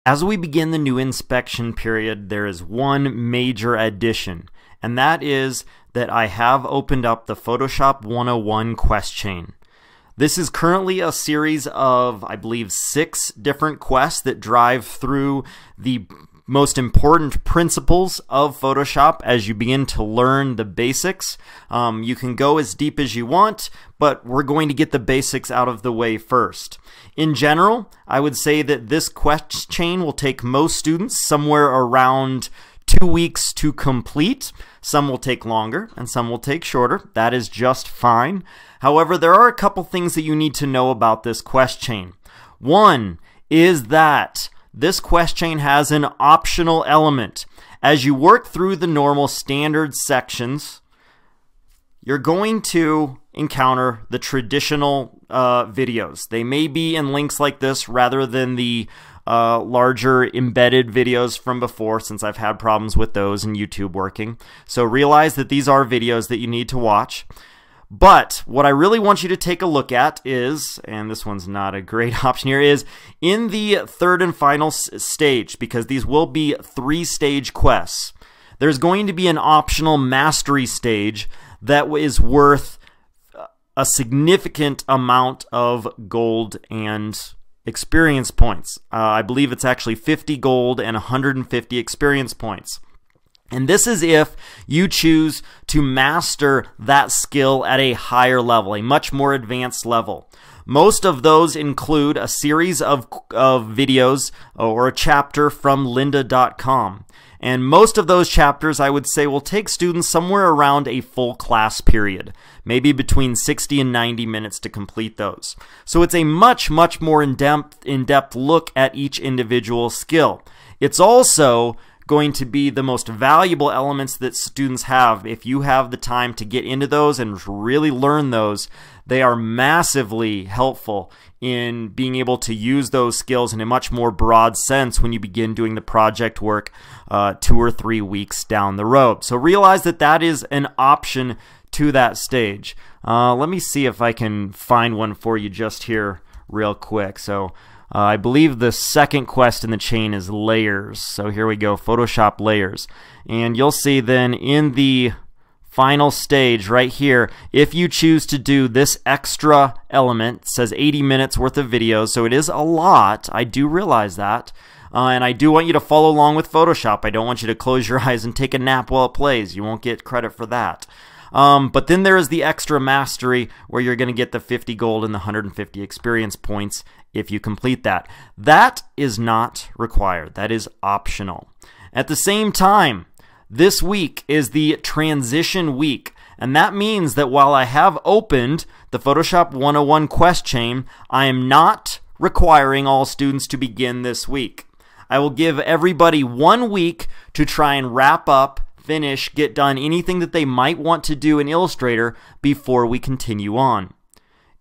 As we begin the new inspection period, there is one major addition, and that is that I have opened up the Photoshop 101 quest chain. This is currently a series of, I believe, 6 different quests that drive through the most important principles of Photoshop as you begin to learn the basics. You can go as deep as you want, but we're going to get the basics out of the way first. In general, I would say that this quest chain will take most students somewhere around 2 weeks to complete. Some will take longer and some will take shorter. That is just fine. However, there are a couple things that you need to know about this quest chain. One is that this quest chain has an optional element. As you work through the normal standard sections, you're going to encounter the traditional videos. They may be in links like this rather than the larger embedded videos from before, since I've had problems with those in YouTube working. So realize that these are videos that you need to watch. But what I really want you to take a look at is, and this one's not a great option here, is in the third and final stage, because these will be 3-stage quests. There's going to be an optional mastery stage that is worth a significant amount of gold and experience points. I believe it's actually 50 gold and 150 experience points. And this is if you choose to master that skill at a higher level, a much more advanced level. Most of those include a series of videos or a chapter from lynda.com. And most of those chapters, I would say, will take students somewhere around a full class period, maybe between 60 and 90 minutes to complete those. So it's a much more in-depth look at each individual skill. It's also going to be the most valuable elements that students have. If you have the time to get into those and really learn those, they are massively helpful in being able to use those skills in a much more broad sense when you begin doing the project work 2 or 3 weeks down the road. So realize that that is an option to that stage. Let me see if I can find one for you just here real quick. So I believe the second quest in the chain is layers. So here we go, Photoshop layers. And you'll see then in the final stage right here, if you choose to do this extra element, it says 80 minutes worth of videos, so it is a lot. I do realize that. And I do want you to follow along with Photoshop. I don't want you to close your eyes and take a nap while it plays. You won't get credit for that. But then there is the extra mastery where you're going to get the 50 gold and the 150 experience points if you complete that. That is not required. That is optional. At the same time, this week is the transition week, and that means that while I have opened the Photoshop 101 quest chain, I am not requiring all students to begin this week. I will give everybody 1 week to try and wrap up, finish, get done anything that they might want to do in Illustrator before we continue on.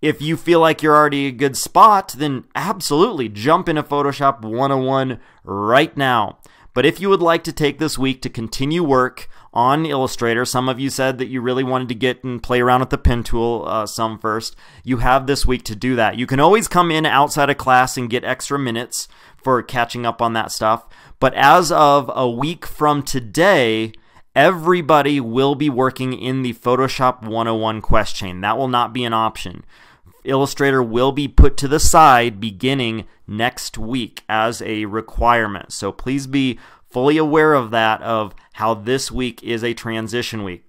If you feel like you're already a good spot, then absolutely jump into Photoshop 101 right now. But if you would like to take this week to continue work on Illustrator, some of you said that you really wanted to get and play around with the pen tool some first, you have this week to do that. You can always come in outside of class and get extra minutes for catching up on that stuff. But as of a week from today, everybody will be working in the Photoshop 101 quest chain. That will not be an option. Illustrator will be put to the side beginning next week as a requirement. So please be fully aware of that, of how this week is a transition week.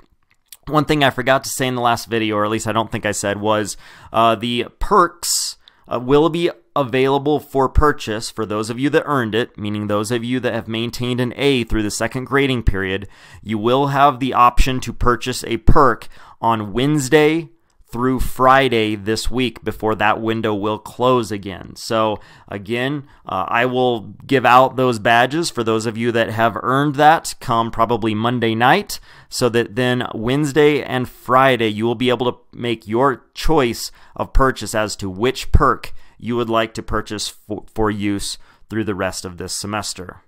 One thing I forgot to say in the last video, or at least I don't think I said, was the perks will be available for purchase for those of you that earned it, meaning those of you that have maintained an A through the second grading period. You will have the option to purchase a perk on Wednesday through Friday this week before that window will close again. So again, I will give out those badges for those of you that have earned that come probably Monday night, so that then Wednesday and Friday you will be able to make your choice of purchase as to which perk you would like to purchase for use through the rest of this semester.